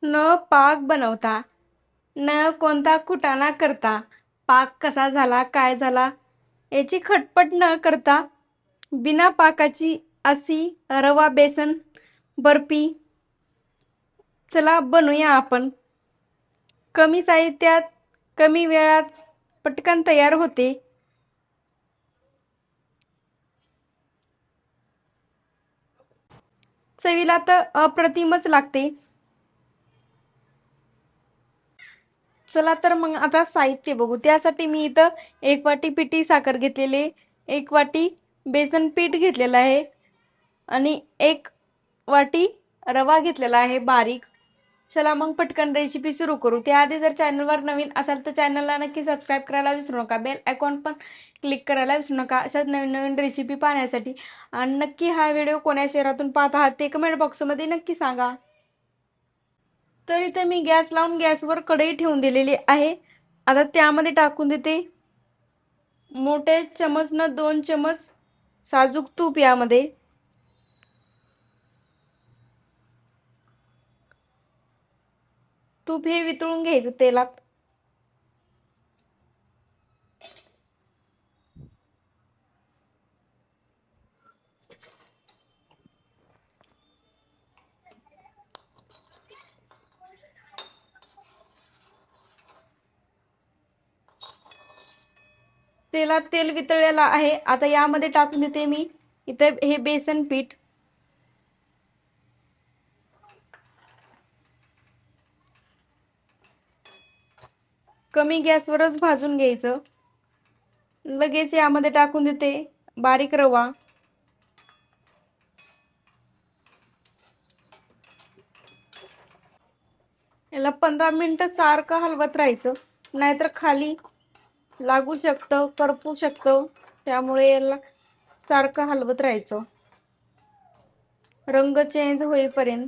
न पाक बनवता, न कोणता कुटाणा करता, पाक कसा झाला, काय झाला याची खटपट न करता बिना पाकाची अशी रवा बेसन बर्फी चला बनवूया आपण. कमी साहित्यात कमी वेळात पटकन तयार होते. चवीला तर अप्रतिमच लागते. चला तर मग आता साहित्य बघू. त्यासाठी मी इथं 1 वाटी पिठी साखर घेतलेली, 1 वाटी बेसन पीठ घेतलेलं आहे आणि 1 वाटी रवा घेतलेला आहे बारीक. चला मग पटकन रेसिपी सुरू करू. त्याआधी जर चॅनलवर नवीन असाल तर चॅनलला नक्की सबस्क्राईब करायला विसरू नका. बेल आयकॉन पण क्लिक करायला विसरू नका अशाच नवीन नवीन रेसिपी पाहण्यासाठी. आणि नक्की हा व्हिडिओ कोण्या शहरातून पाहत आहात ते कमेंट बॉक्समध्ये नक्की सांगा. तर इथे मी गॅस लावून गॅसवर कढई ठेवून दिलेली आहे. आता त्यामध्ये टाकून देते मोठे चमच न 2 चमच साजूक तूप. यामध्ये तूप हे वितळून घ्यायचं तेलात. तेलात तेल वितळलेलं आहे. आता यामध्ये टाकून देते मी इथे हे बेसन पीठ. कमी गॅसवरच भाजून घ्यायचं. लगेच यामध्ये टाकून देते बारीक रवा. याला 15 मिनिटं सारखं हलवत राहायचं, नाहीतर खाली लागू शकतं, करपू शकतं. त्यामुळे याला सारखं हलवत राहायचं रंग चेंज होईपर्यंत.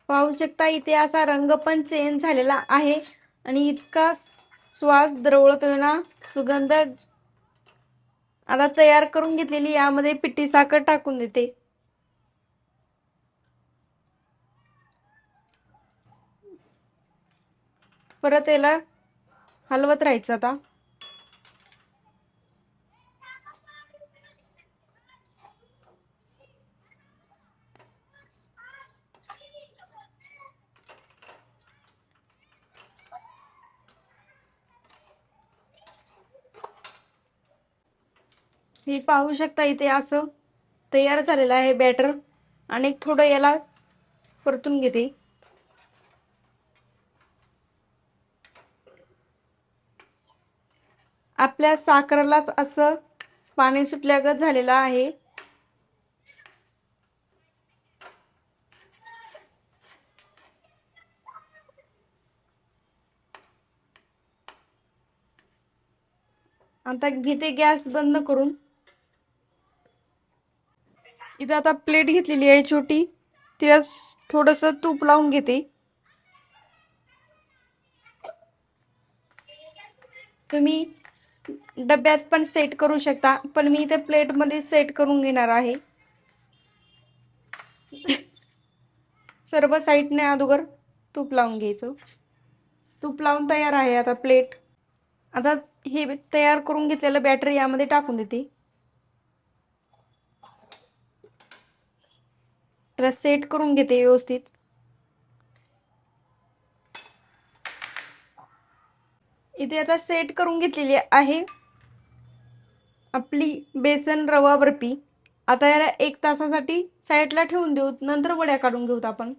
पाहू शकता इथे असा रंग पण चेंज झालेला आहे आणि इतका श्वास दरवळतोय ना, सुगंध. आता तयार करून घेतलेली यामध्ये पिठी साखर टाकून देते. परत याला हलवत राहायचं. आता हे पाहू शकता इथे असं तयार झालेलं आहे बॅटर. आणि थोडं याला परतून घेते. आपल्या साखरेलाच असं पाणी सुटल्यागत झालेलं आहे. आता घेते गॅस बंद करून. इथं आता प्लेट घेतलेली आहे छोटी, तिला थोडस तूप लावून घेते. तुम्ही डब्यात पण सेट करू शकता, पण मी इथे प्लेट मध्ये सेट करून घेणार आहे. सर्व साईडने अगोदर तूप लावून घ्यायचं. तूप लावून तयार आहे आता प्लेट. आता हे तयार करून घेतलेलं बॅटर यामध्ये टाकून देते. त्याला सेट करून घेते व्यवस्थित. इथे आता सेट करून घेतलेली आहे आपली बेसन रवा बर्फी. आता याला 1 तासासाठी साईडला ठेवून देऊ, नंतर वड्या काढून घेऊत आपण.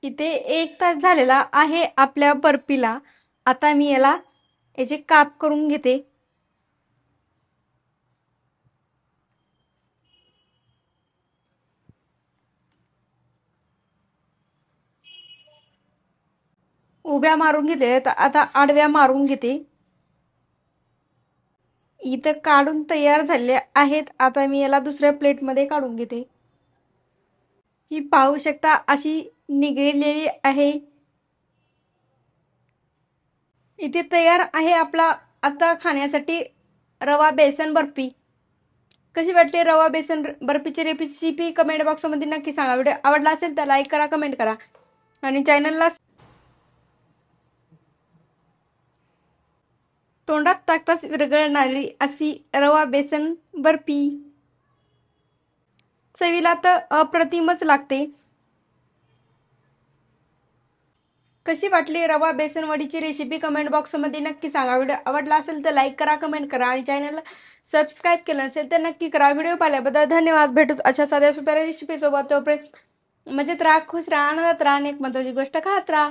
इथे 1 तास झालेला आहे आपल्या बर्फीला. आता मी याला याचे काप करून घेते. उभ्या मारून घेते, आता आडव्या मारून घेते. इथं काढून तयार झाले आहेत. आता मी याला दुसऱ्या प्लेटमध्ये काढून घेते. ही पाहू शकता अशी निघलेली आहे. इथे तयार आहे आपला आता खाण्यासाठी रवा बेसन बर्फी. कशी वाटली रवा बेसन बर्फीची रेसिपी कमेंट बॉक्समध्ये नक्की सांगा. व्हिडिओ आवडला असेल तर लाईक करा, कमेंट करा आणि चॅनलला तोंडात टाकताच विरघळणारी अशी रवा बेसन बर्फी. चवीला तर अप्रतिमच लागते. कशी वाटली रवा बेसन वडीची रेसिपी कमेंट बॉक्समध्ये नक्की सांगा. व्हिडिओ आवडला असेल तर लाईक करा, कमेंट करा आणि चॅनलला सबस्क्राईब केलं नसेल तर नक्की करा. व्हिडिओ पाहिल्याबद्दल धन्यवाद. भेटू अशा साध्या सोप्या रेसिपी सोबत. तोपर्यंत मजेत राहा, खुश राहा, आनंदात राहा आणि एक महत्त्वाची गोष्ट खात राहा.